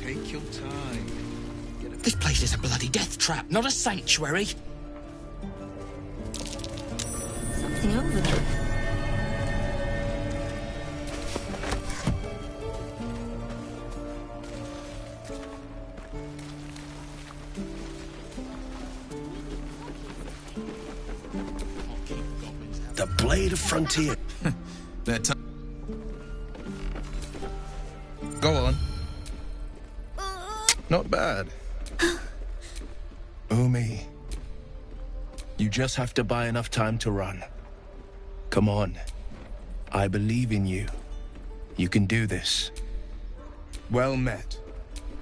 Take your time. This place is a bloody death trap, not a sanctuary. Something over there. The Blade of Frontier. Go on. Not bad. Umi. You just have to buy enough time to run. Come on. I believe in you. You can do this. Well met.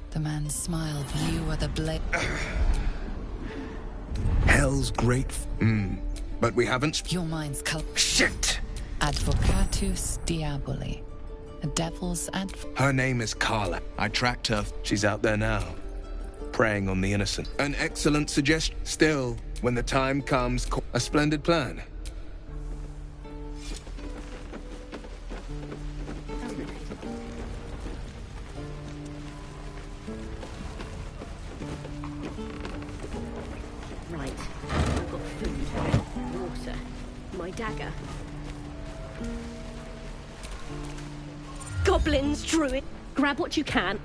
The man smiled. You are the blade. Hell's great. But we haven't. Your mind's Shit! Advocatus Diaboli. A devil's Her name is Carla. I tracked her. She's out there now, preying on the innocent. An excellent suggestion. Still, when the time comes, a splendid plan. Right. I've got food, water, my dagger. Goblins, druid. Grab what you can.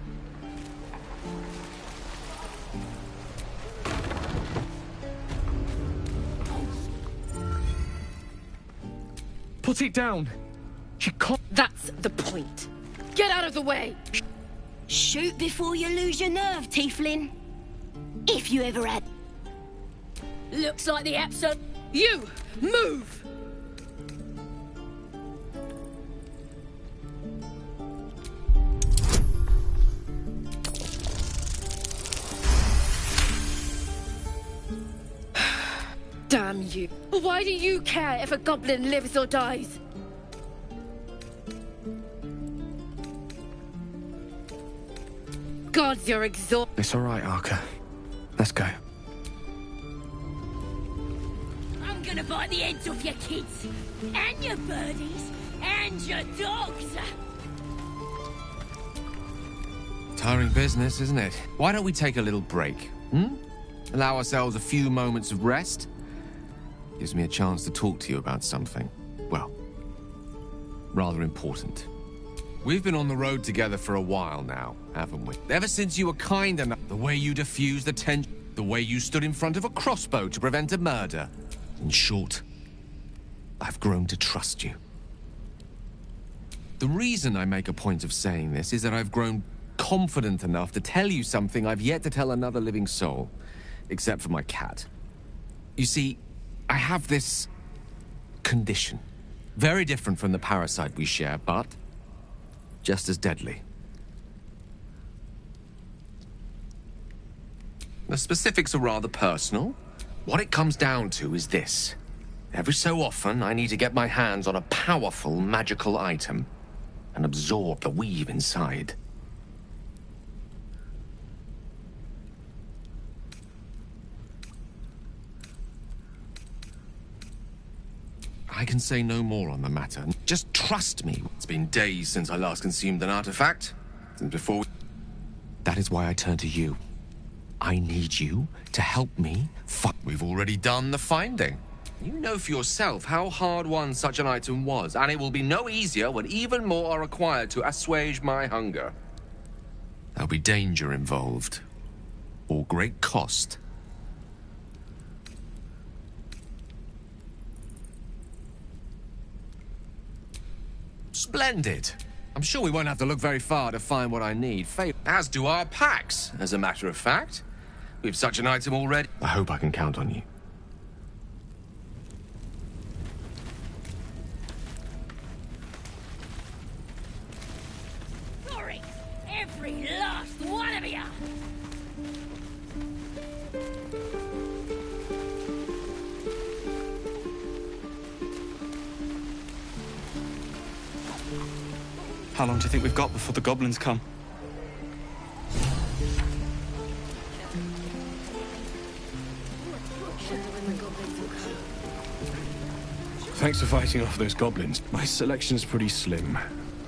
Put it down. She can't. That's the point. Get out of the way! Shoot before you lose your nerve, Tiefling. If you ever had. Looks like the episode. You! Move! Damn you. Why do you care if a goblin lives or dies? Gods, you're exhausted. It's all right, Arca. Let's go. I'm gonna bite the ends off your kids, and your birdies, and your dogs. Tiring business, isn't it? Why don't we take a little break, Allow ourselves a few moments of rest? Gives me a chance to talk to you about something, well, rather important. We've been on the road together for a while now, haven't we? Ever since you were kind enough, the way you diffused the tension, the way you stood in front of a crossbow to prevent a murder. In short, I've grown to trust you. The reason I make a point of saying this is that I've grown confident enough to tell you something I've yet to tell another living soul, except for my cat. You see, I have this condition. Very different from the parasite we share, but just as deadly. The specifics are rather personal. What it comes down to is this. Every so often, I need to get my hands on a powerful magical item and absorb the weave inside. I can say no more on the matter. Just trust me. It's been days since I last consumed an artifact. Since before... That is why I turn to you. I need you to help me find... We've already done the finding. You know for yourself how hard-won such an item was, and it will be no easier when even more are required to assuage my hunger. There'll be danger involved, or great cost. Splendid. I'm sure we won't have to look very far to find what I need. As do our packs, as a matter of fact. We've such an item already. I hope I can count on you. Sorry, every last one of you! How long do you think we've got before the goblins come? Thanks for fighting off those goblins. My selection's pretty slim.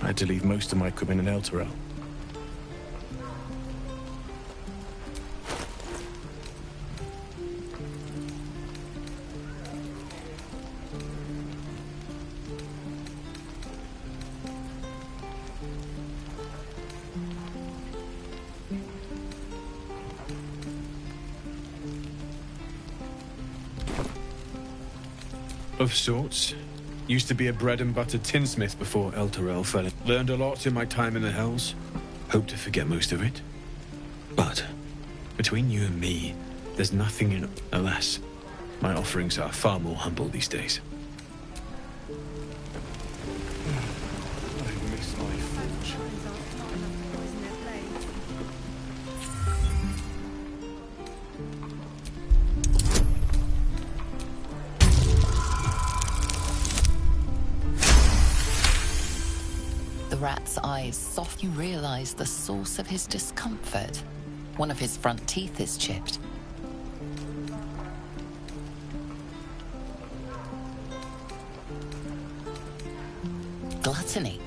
I had to leave most of my equipment in Elturel. Of sorts. Used to be a bread-and-butter tinsmith before El Terrell fell in. Learned a lot in my time in the Hells. Hope to forget most of it. But, between you and me, there's nothing in... Alas, my offerings are far more humble these days. I miss my fortune. The rat's eyes soft. You realize the source of his discomfort. One of his front teeth is chipped. Gluttony,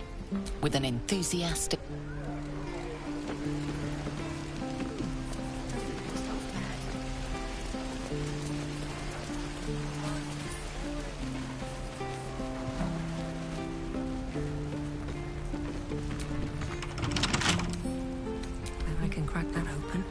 with an enthusiastic... I can crack that open.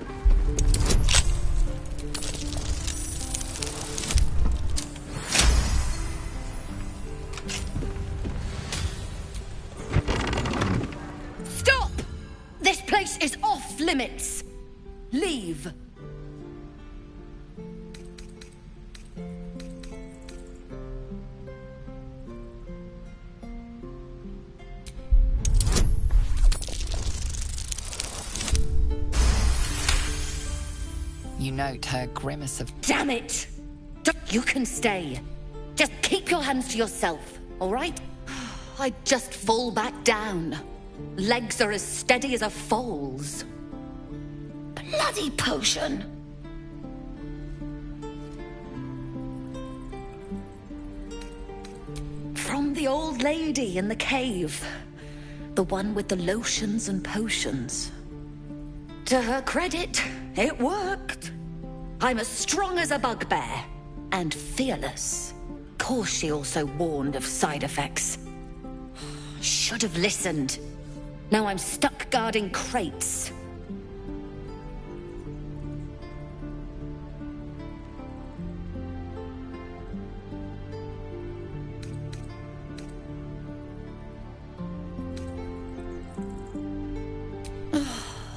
Stop! This place is off limits. Leave. You note her grimace of... Damn it! You can stay. Just keep your hands to yourself, all right? I just fall back down. Legs are as steady as a foal's. Bloody potion! From the old lady in the cave. The one with the lotions and potions. To her credit, it worked. I'm as strong as a bugbear. And fearless. Course she also warned of side effects. Should have listened. Now I'm stuck guarding crates.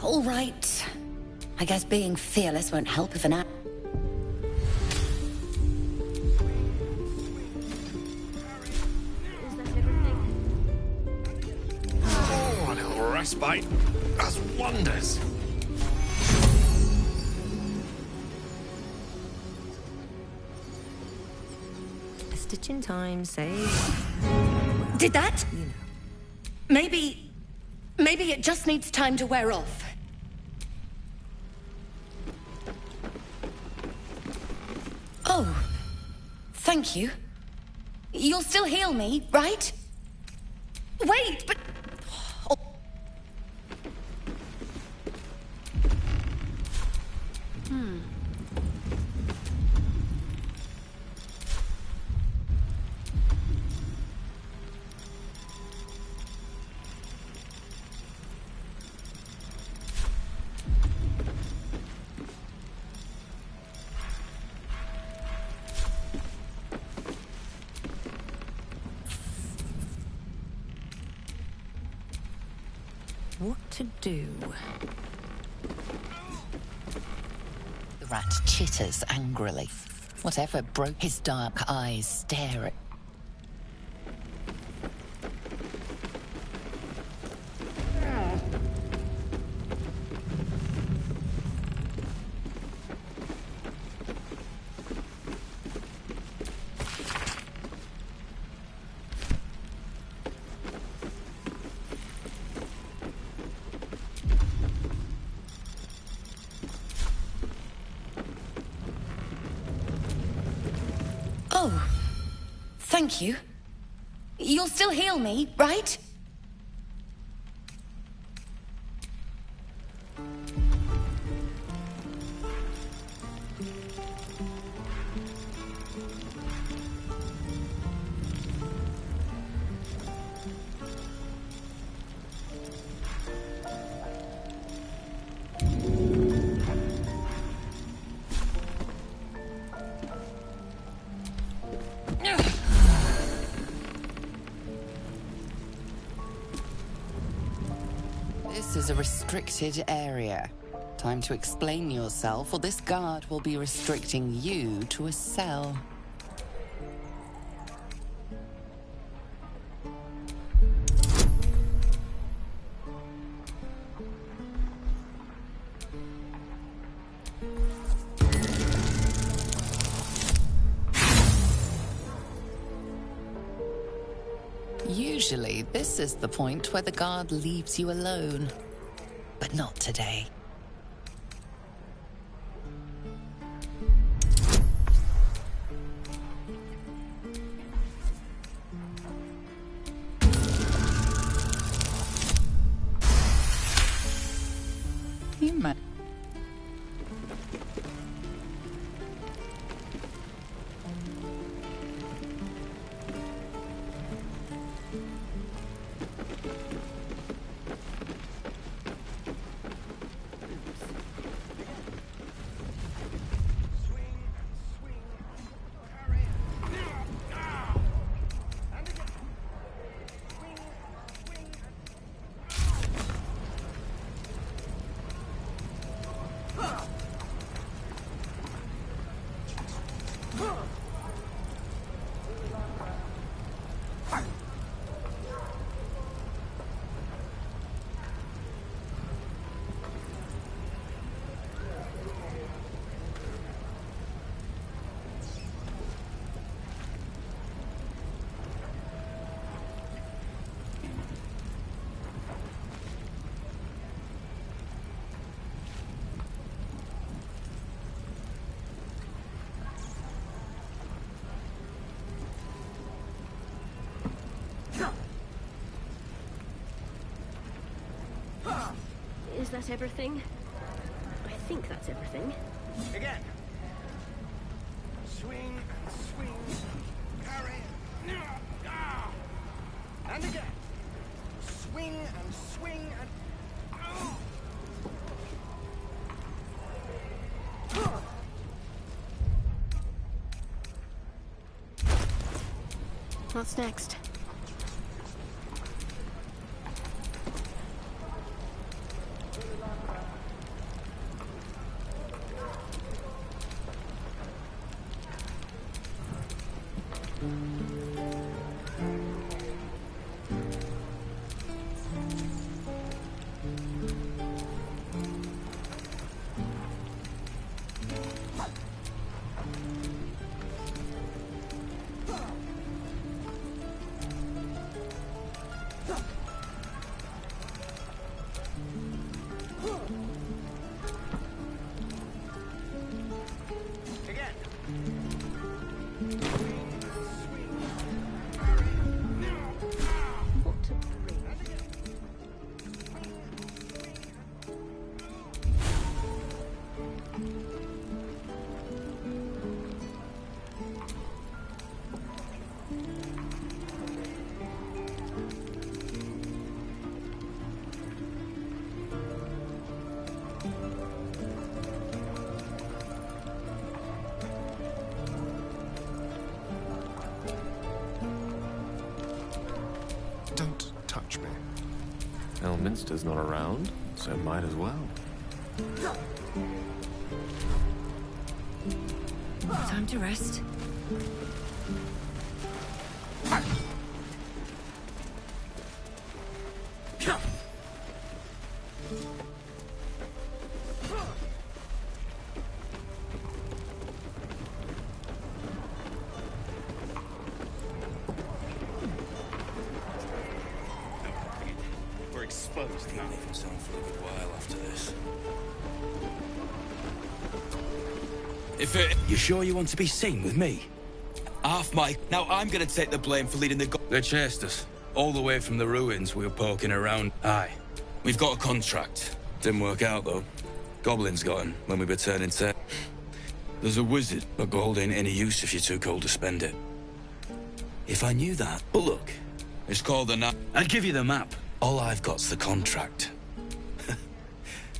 All right. I guess being fearless won't help if an app. Oh, a little respite does wonders. A stitch in time saves. Did that? You know. Maybe it just needs time to wear off. Oh, thank you. You'll still heal me, right? Wait, but... Oh. What to do? The rat chitters angrily. Whatever broke his dark eyes stare at... Oh, thank you. You'll still heal me, right? This is a restricted area. Time to explain yourself, or this guard will be restricting you to a cell. Usually, this is the point where the guard leaves you alone. But not today. You might. Is that everything? I think that's everything. Again. Swing and swing. Parry. And again. Swing and swing and... What's next? Elminster's not around, so might as well. Time to rest. Exposed now. Even sound for a good while after this. You sure you want to be seen with me? Half my... Now I'm gonna take the blame for leading the... They chased us. All the way from the ruins we were poking around. Aye. We've got a contract. Didn't work out, though. Goblins got him when we were turning to... There's a wizard, but gold ain't any use if you're too cold to spend it. If I knew that... But look, it's called the map. I'd give you the map. All I've got's the contract.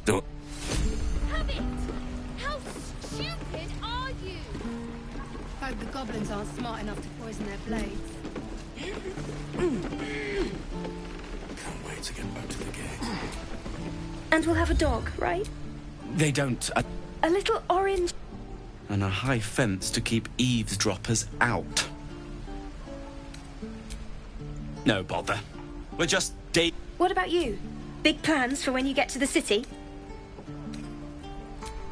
Don't... Have it! How stupid are you? Hope the goblins aren't smart enough to poison their blades. Can't wait to get back to the gate. And we'll have a dog, right? They don't. A little orange... And a high fence to keep eavesdroppers out. No bother. We're just What about you? Big plans for when you get to the city?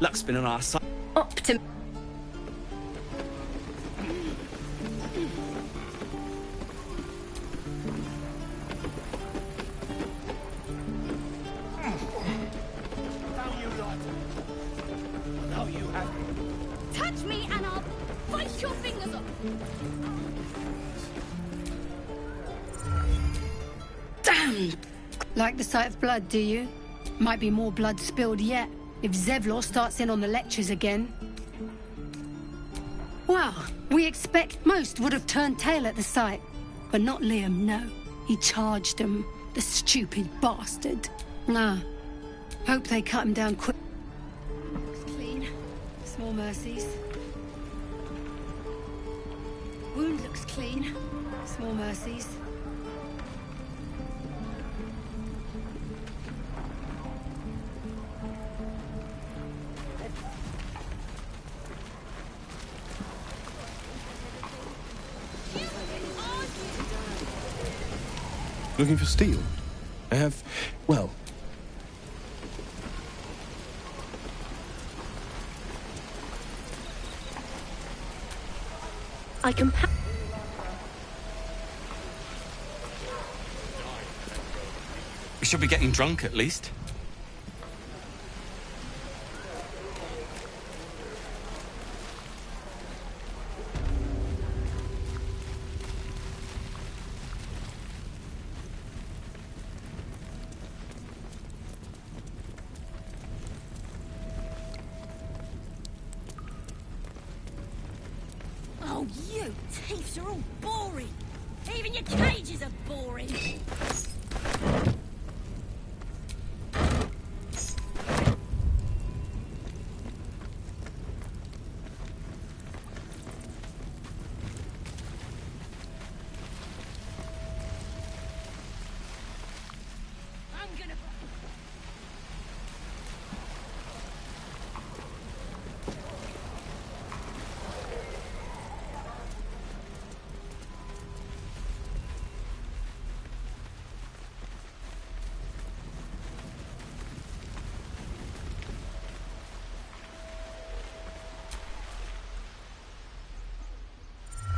Luck's been on our side. Optim... Touch me and I'll bite your fingers off. Damn! Like the sight of blood, do you? Might be more blood spilled yet, if Zevlor starts in on the lectures again. Well, we expect most would have turned tail at the sight. But not Liam, no. He charged them, the stupid bastard. Nah. Hope they cut him down quick. Looks clean. Small mercies. Wound looks clean. Small mercies. Looking for steel? I have... well... I can... We should be getting drunk at least. Oh, you thieves are all boring. Even your cages are boring. I'm gonna...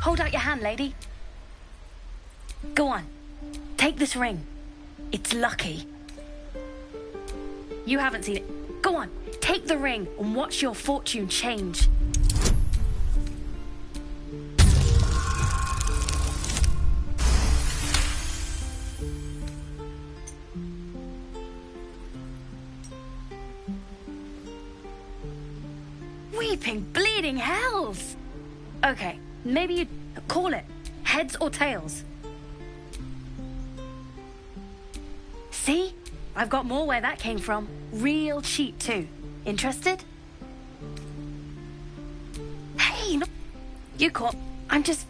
Hold out your hand, lady. Go on. Take this ring. It's lucky. You haven't seen it. Go on. Take the ring and watch your fortune change. Weeping, bleeding hells! Okay, maybe you call it heads or tails. See? I've got more where that came from. Real cheap too. Interested? Hey, no, you caught. I'm just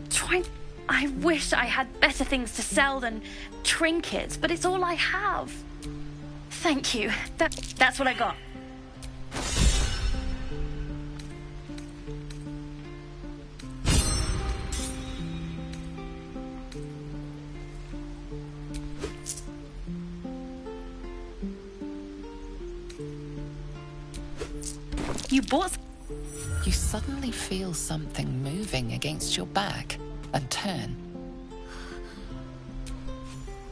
trying. I wish I had better things to sell than trinkets, but it's all I have. Thank you. That's what I got. You bought... You suddenly feel something moving against your back and turn.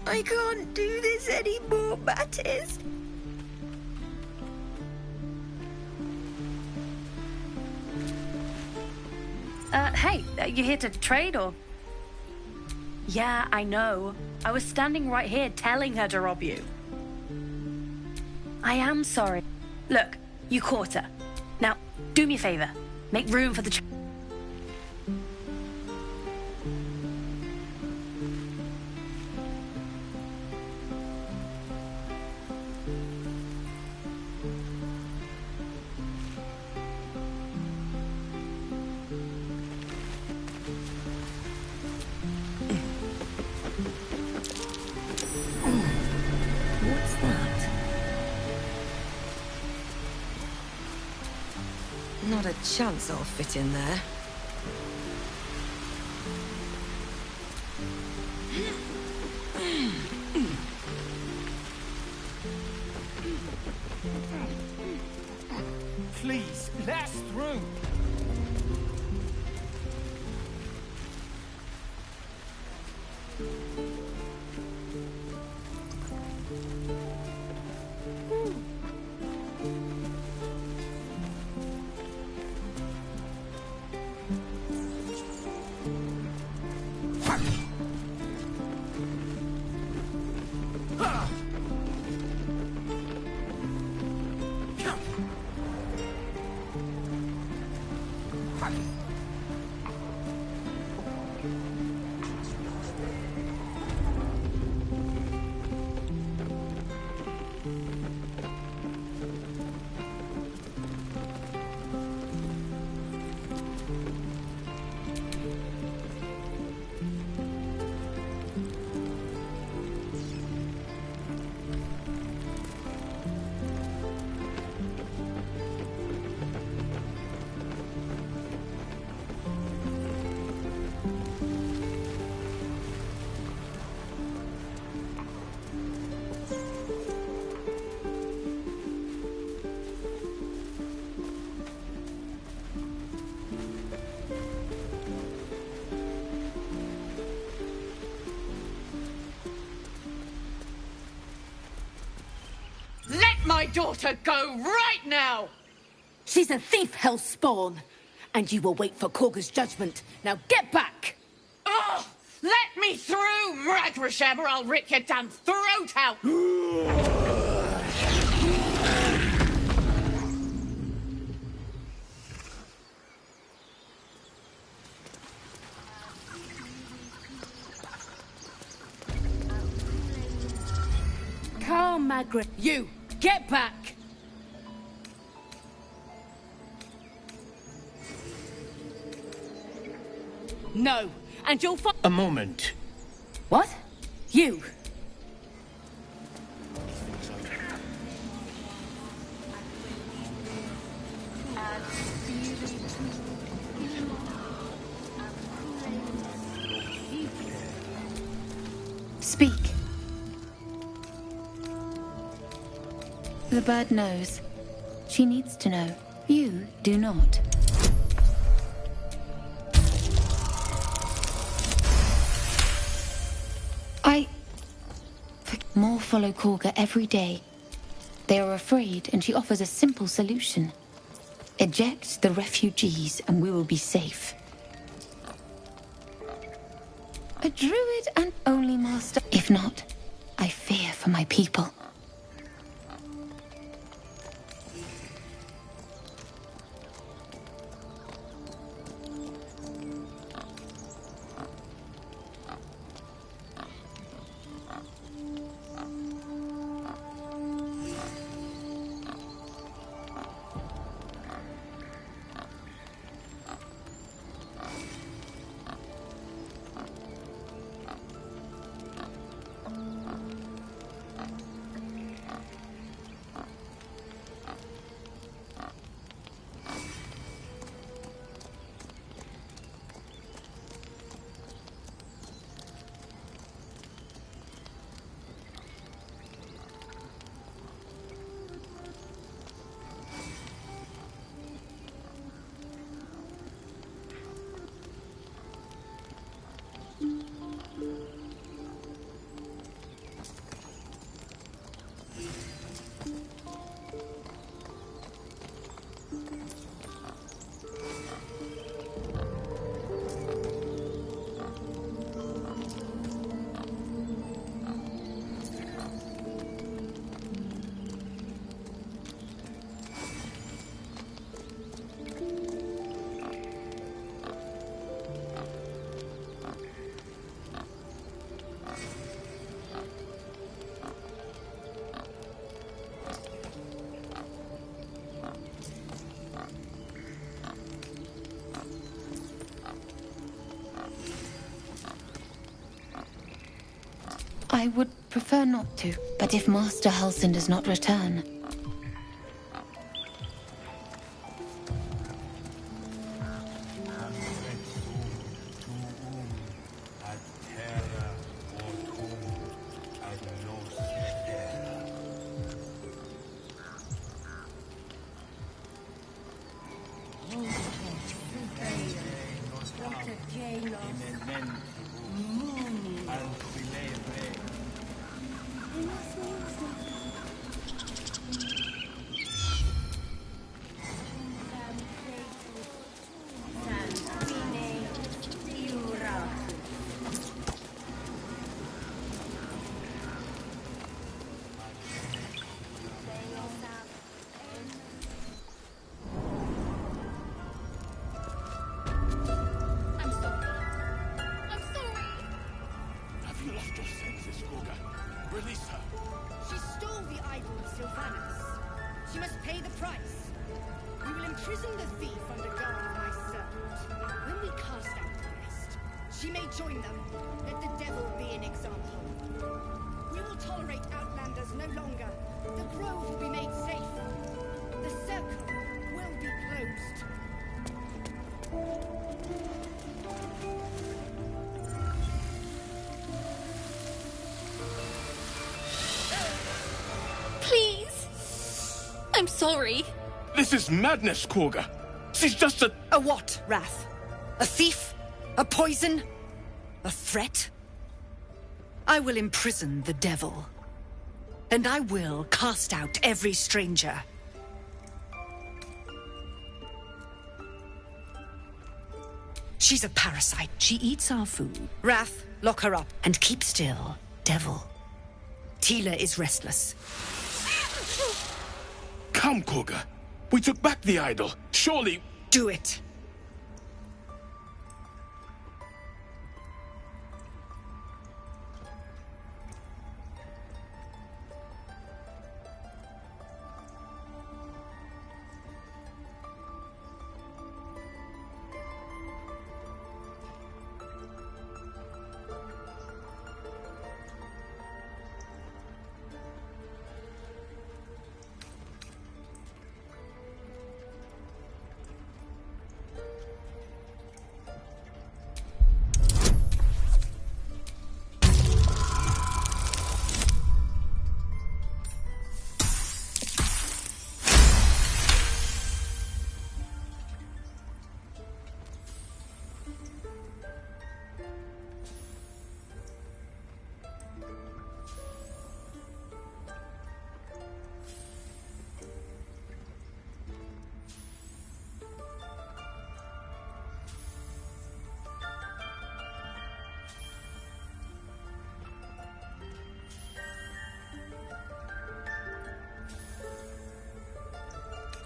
I can't do this anymore, Mattis. Hey, you here to trade or? Yeah, I know. I was standing right here telling her to rob you. I am sorry. Look, you caught her. Now, do me a favor. Make room for the... Not a chance I'll fit in there. Please, let us through. My daughter go right now! She's a thief, hellspawn. And you will wait for Korga's judgment. Now get back! Oh, let me through, Mragrasham, or I'll rip your damn throat out! Calm, Magret. You! Get back! No, and you'll find— A moment. What? You! Speak. The bird knows. She needs to know. You do not. More follow Korga every day. They are afraid, and she offers a simple solution. Eject the refugees, and we will be safe. A druid and only master. If not, I fear for my people. I would prefer not to, but if Master Halsin does not return... must pay the price. We will imprison the thief under guard of my servant. When we cast out the rest, she may join them. Let the devil be an example. We will tolerate outlanders no longer. The grove will be made safe. The circle will be closed. Please! I'm sorry. This is madness, Korga. She's just a... A what, Wrath? A thief? A poison? A threat? I will imprison the devil. And I will cast out every stranger. She's a parasite. She eats our food. Wrath, lock her up and keep still, devil. Tila is restless. Come, Korga. We took back the idol. Surely... Do it.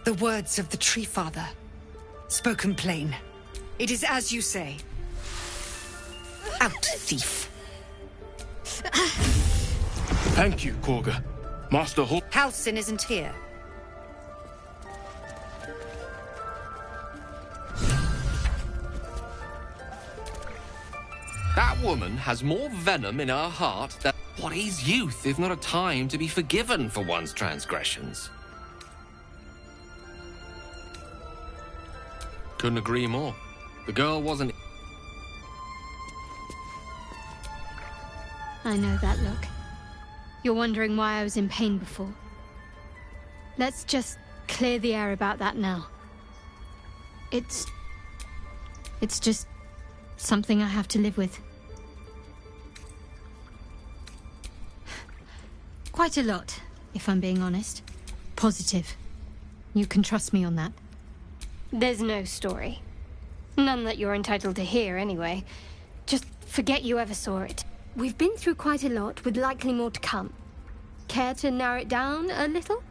The words of the Tree Father, spoken plain. It is as you say. Out, thief. Thank you, Korga. Master Hall... Halcyon isn't here. That woman has more venom in her heart than... What is youth if not a time to be forgiven for one's transgressions? Couldn't agree more. The girl wasn't... I know that look. You're wondering why I was in pain before. Let's just clear the air about that now. It's just something I have to live with. Quite a lot, if I'm being honest. Positive. You can trust me on that. There's no story. None that you're entitled to hear, anyway. Just forget you ever saw it. We've been through quite a lot, with likely more to come. Care to narrow it down a little?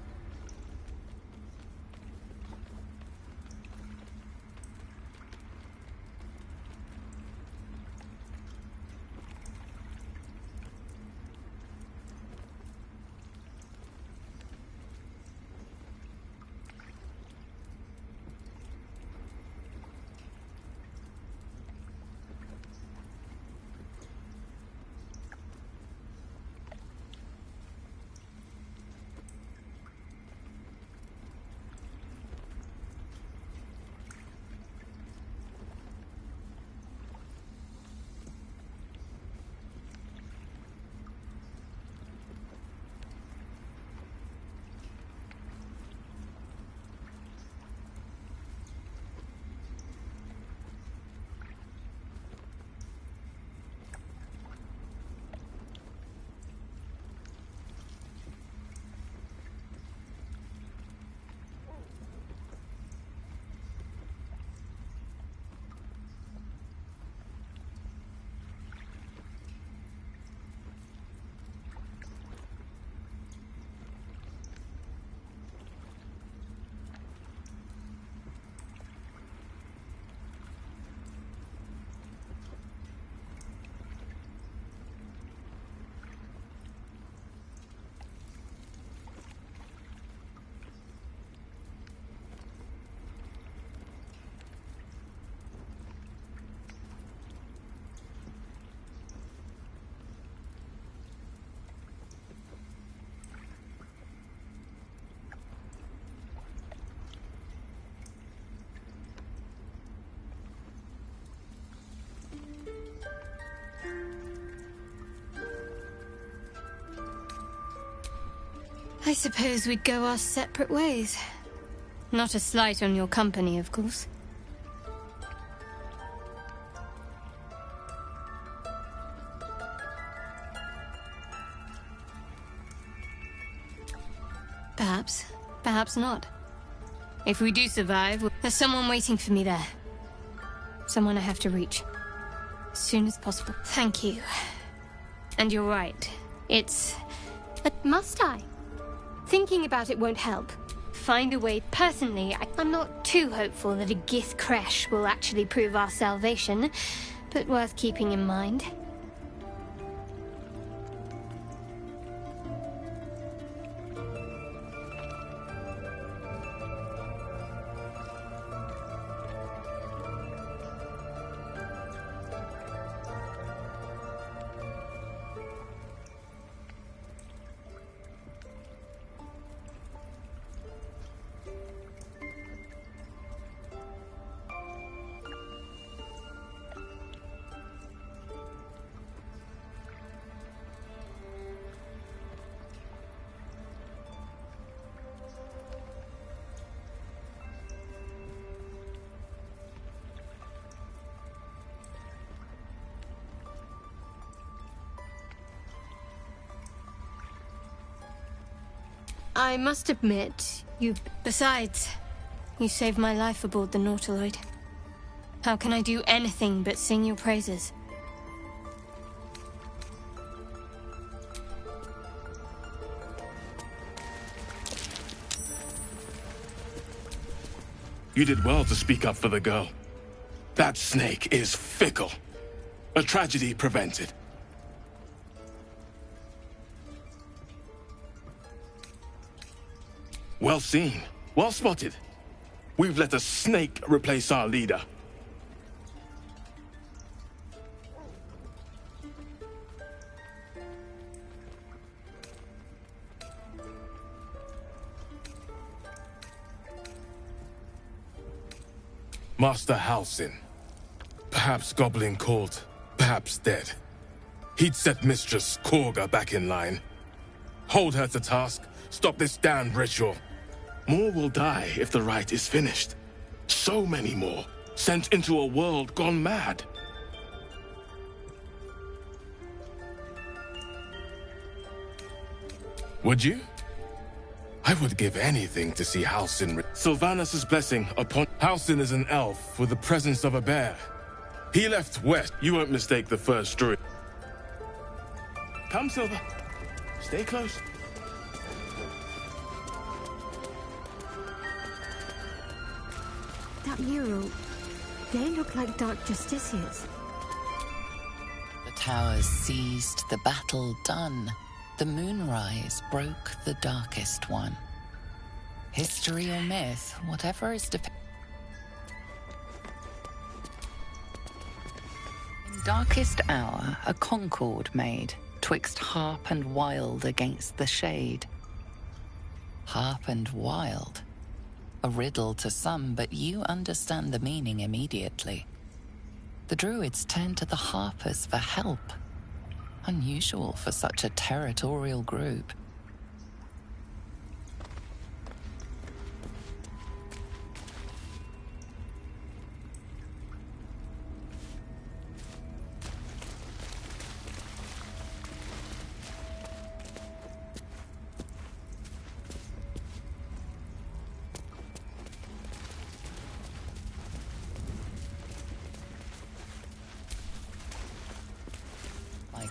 I suppose we'd go our separate ways. Not a slight on your company, of course. Perhaps. Perhaps not. If we do survive, there's someone waiting for me there. Someone I have to reach. As soon as possible. Thank you. And you're right. It's... Must I? Thinking about it won't help. Find a way. Personally, I'm not too hopeful that a Gith crash will actually prove our salvation, but worth keeping in mind. I must admit, Besides, you saved my life aboard the Nautiloid. How can I do anything but sing your praises? You did well to speak up for the girl. That snake is fickle. A tragedy prevented. Well seen. Well spotted. We've let a snake replace our leader. Master Halsin. Perhaps Goblin called, perhaps dead. He'd set Mistress Korga back in line. Hold her to task, stop this damned ritual. More will die if the rite is finished. So many more, sent into a world gone mad. Would you? I would give anything to see Halsin. Sylvanus' blessing upon... Halsin is an elf with the presence of a bear. He left west. You won't mistake the first druid. Come, Silver. Stay close. That mural, they look like Dark Justiciars. The towers seized, the battle done. The moonrise broke the darkest one. History or myth, whatever is depicted. In darkest hour, a concord made, twixt harp and wild against the shade. Harp and wild. A riddle to some, but you understand the meaning immediately. The druids turned to the harpers for help. Unusual for such a territorial group.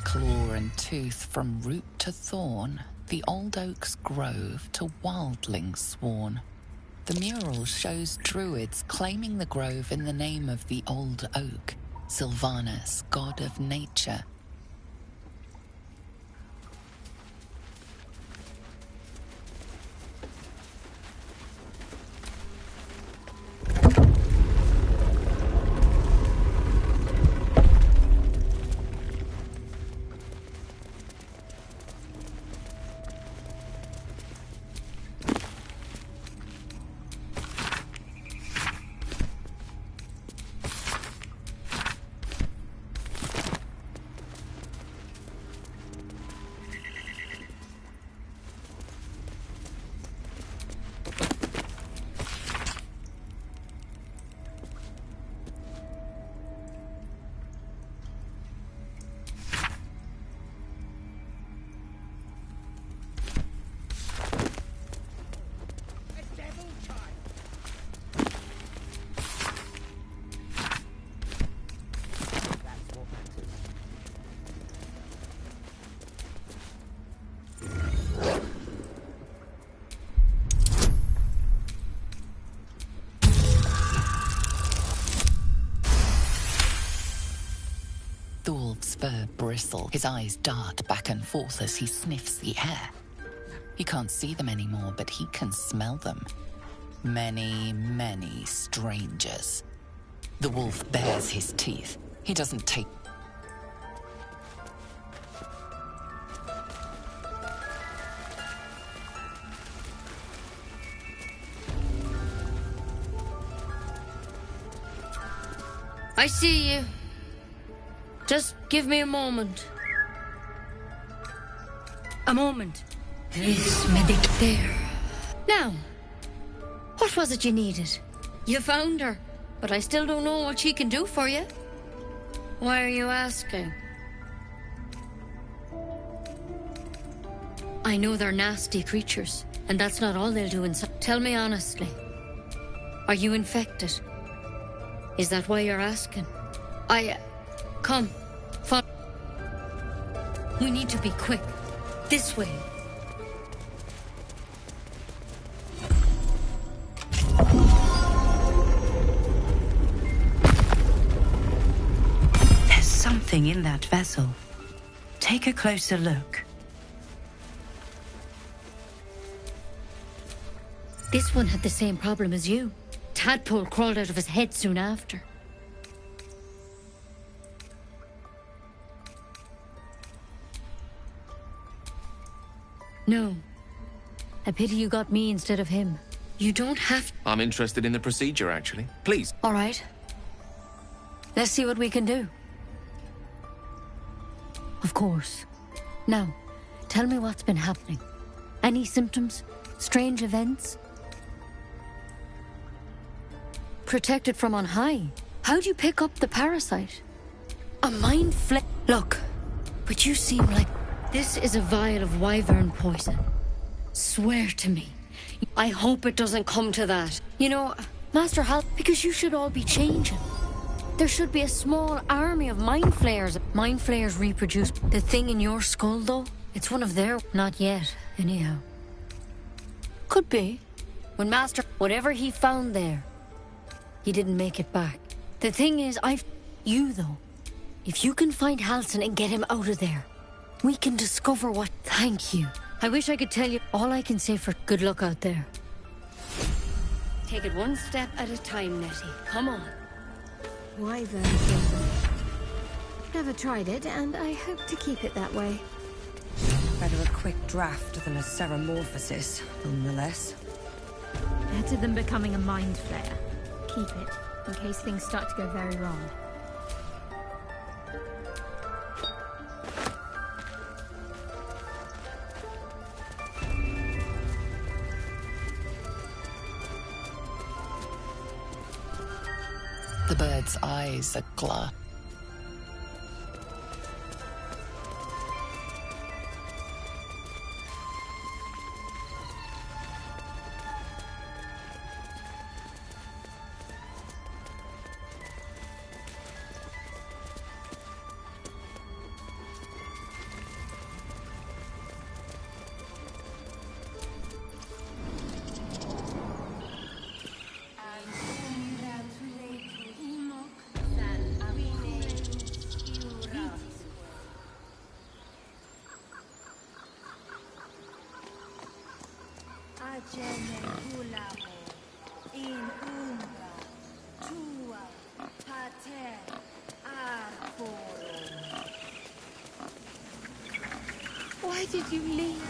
Claw and tooth from root to thorn, the old oak's grove to wildlings sworn. The mural shows druids claiming the grove in the name of the old oak, Sylvanus, god of nature. vessel. His eyes dart back and forth as he sniffs the air. He can't see them anymore, but he can smell them. Many, many strangers. The wolf bares his teeth. He doesn't take... I see you. Just give me a moment. A moment. There. Now, what was it you needed? You found her, but I still don't know what she can do for you. Why are you asking? I know they're nasty creatures, and that's not all they'll do inside. Tell me honestly. Are you infected? Is that why you're asking? Come. Follow. We need to be quick. This way. There's something in that vessel. Take a closer look. This one had the same problem as you. Tadpole crawled out of his head soon after. No. A pity you got me instead of him. You don't have... I'm interested in the procedure, actually. Please. All right. Let's see what we can do. Of course. Now, tell me what's been happening. Any symptoms? Strange events? Protected from on high? How'd you pick up the parasite? A mind flick. Look, but you seem like... This is a vial of wyvern poison. Swear to me. I hope it doesn't come to that. You know, Master Hal, because you should all be changing. There should be a small army of mind flayers. Mind flayers reproduce. The thing in your skull, though, it's one of their... Not yet, anyhow. Could be. When Master... Whatever he found there, he didn't make it back. The thing is, You, though. If you can find Halsin and get him out of there, we can discover what... Thank you. I wish I could tell you all I can say for good luck out there. Take it one step at a time, Nettie. Come on. Wyvern poison. Never tried it, and I hope to keep it that way. Better a quick draft than a ceramorphosis, nonetheless. Better than becoming a mind flayer. Keep it, in case things start to go very wrong. The bird's eyes are glass. Why did you leave?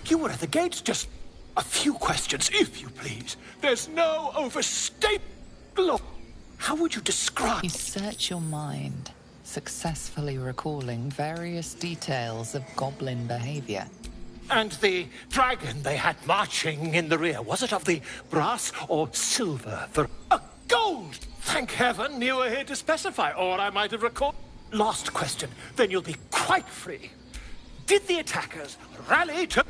You were at the gates. Just a few questions, if you please. There's no overstate. Look, how would you describe... You search your mind, successfully recalling various details of goblin behavior. And the dragon they had marching in the rear, was it of the brass or silver? Gold! Thank heaven you were here to specify, or I might have recalled... Last question, then you'll be quite free. Did the attackers rally to...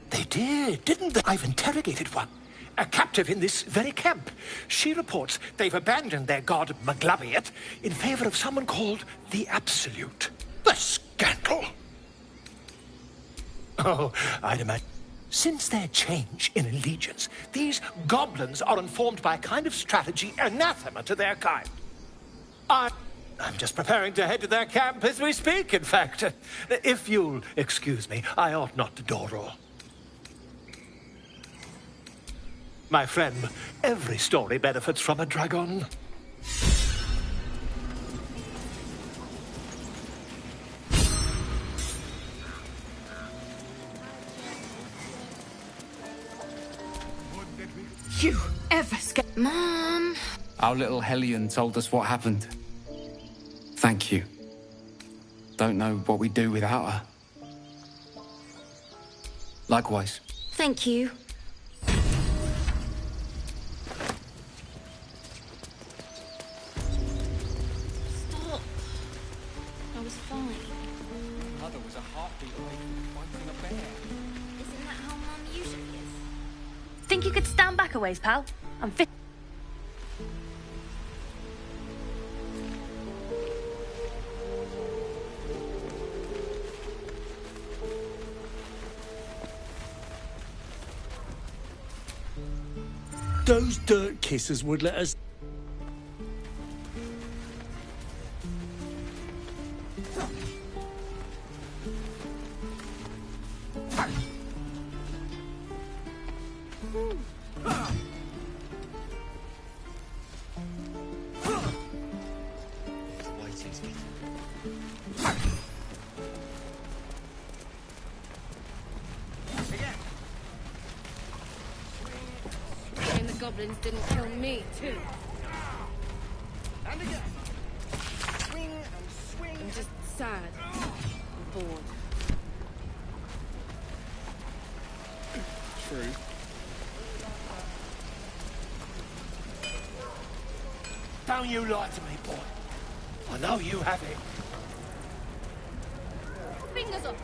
They did, didn't they? I've interrogated one. A captive in this very camp. She reports they've abandoned their god Maglabiet in favor of someone called the Absolute. The scandal! Oh, I'd imagine. Since their change in allegiance, these goblins are informed by a kind of strategy anathema to their kind. I'm just preparing to head to their camp as we speak, in fact. If you'll excuse me, I ought not to dawdle. My friend, every story benefits from a dragon. You ever scared... Mom! Our little Hellion told us what happened. Thank you. Don't know what we'd do without her. Likewise. Thank you. Stop. I was fine. Mother was a heartbeat away from fighting a bear. Isn't that how Mum usually is? Think you could stand back a ways, pal? I'm fit. Those dirt kissers would let us... And the goblins didn't kill me, too. And again. Swing and swing. I'm just sad. I'm bored. True. Don't you lie to me, boy. I know you have it. Fingers up.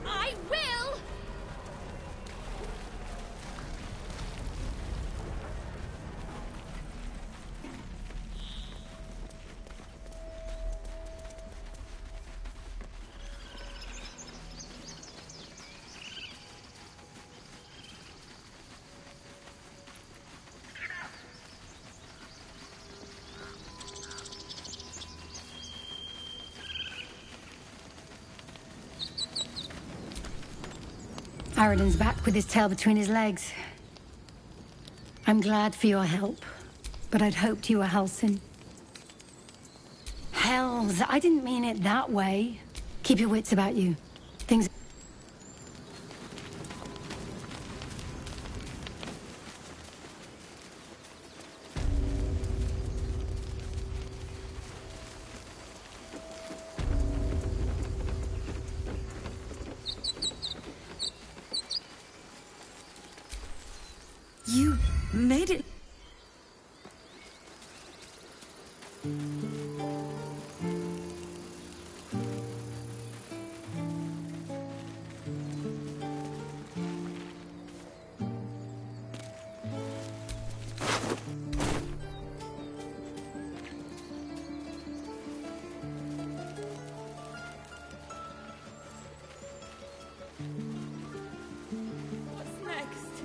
I will! Aradin's back with his tail between his legs. I'm glad for your help, but I'd hoped you were Halsin. Hells, I didn't mean it that way. Keep your wits about you. Things... You made it. What's next?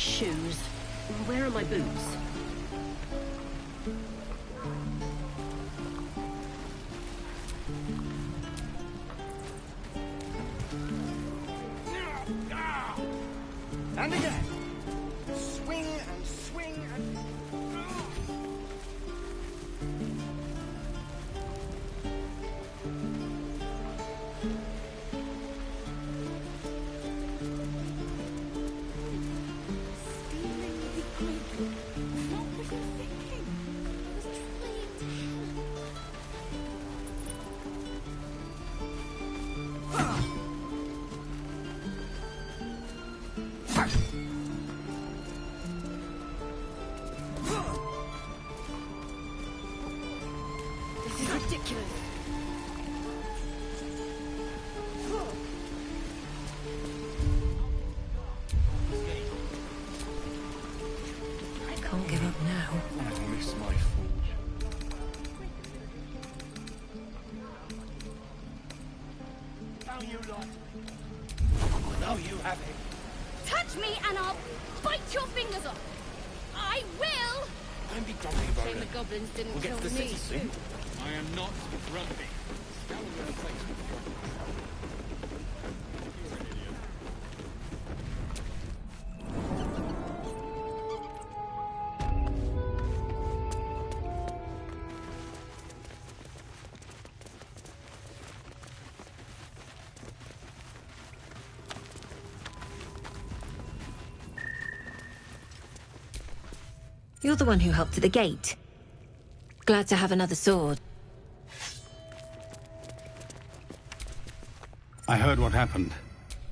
shoes. Where are my boots? And again. Swing and swing and... This is ridiculous. I can't give up now. I miss my forge. Now you lot. Now you have it. Touch me and I'll bite your fingers off. I will. Don't be grumpy about Shame it. the goblins didn't We'll get kill to the me. city soon. I am not grumpy. Scour your face with grumpy. You're an idiot. You're the one who helped at the gate. Glad to have another sword. I heard what happened.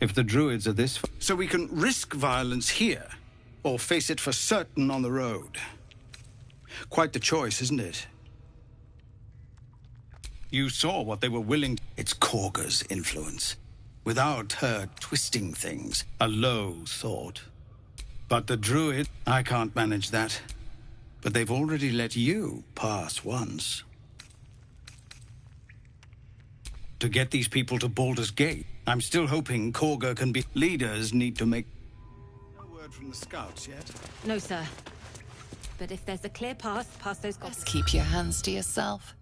If the druids are this... So we can risk violence here, or face it for certain on the road. Quite the choice, isn't it? You saw what they were willing... It's Korga's influence. Without her twisting things, a low thought. But the druid, I can't manage that. But they've already let you pass once. To get these people to Baldur's Gate, I'm still hoping Korga can be... Leaders need to make... No word from the scouts yet? No, sir. But if there's a clear path past those goblins... Keep your hands to yourself.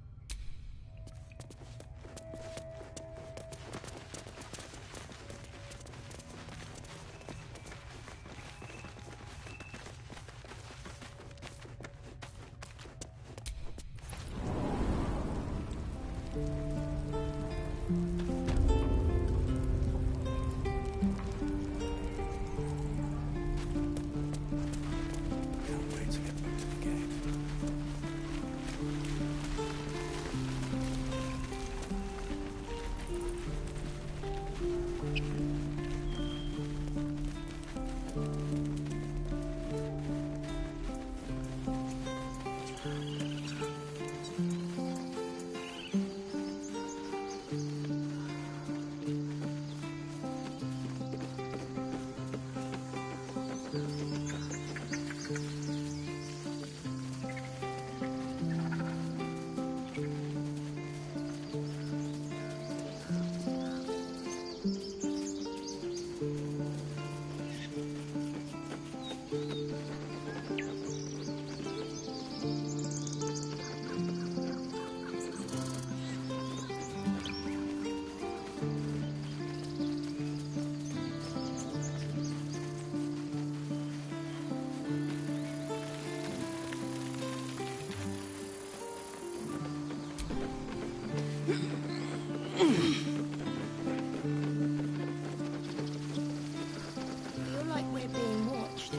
Feel like we're being watched.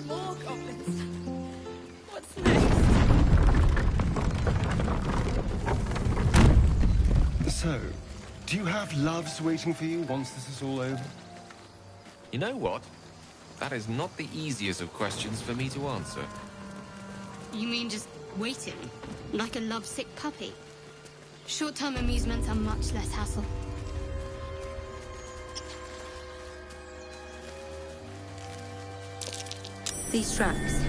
More goblins. What's next? So, do you have loves waiting for you once this is all over? You know what? That is not the easiest of questions for me to answer. You mean just waiting? Like a lovesick puppy? Short-term amusements are much less hassle. These tracks.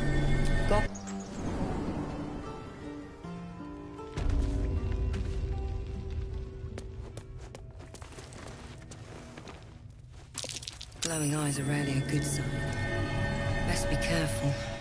Glowing eyes are rarely a good sign. Best be careful.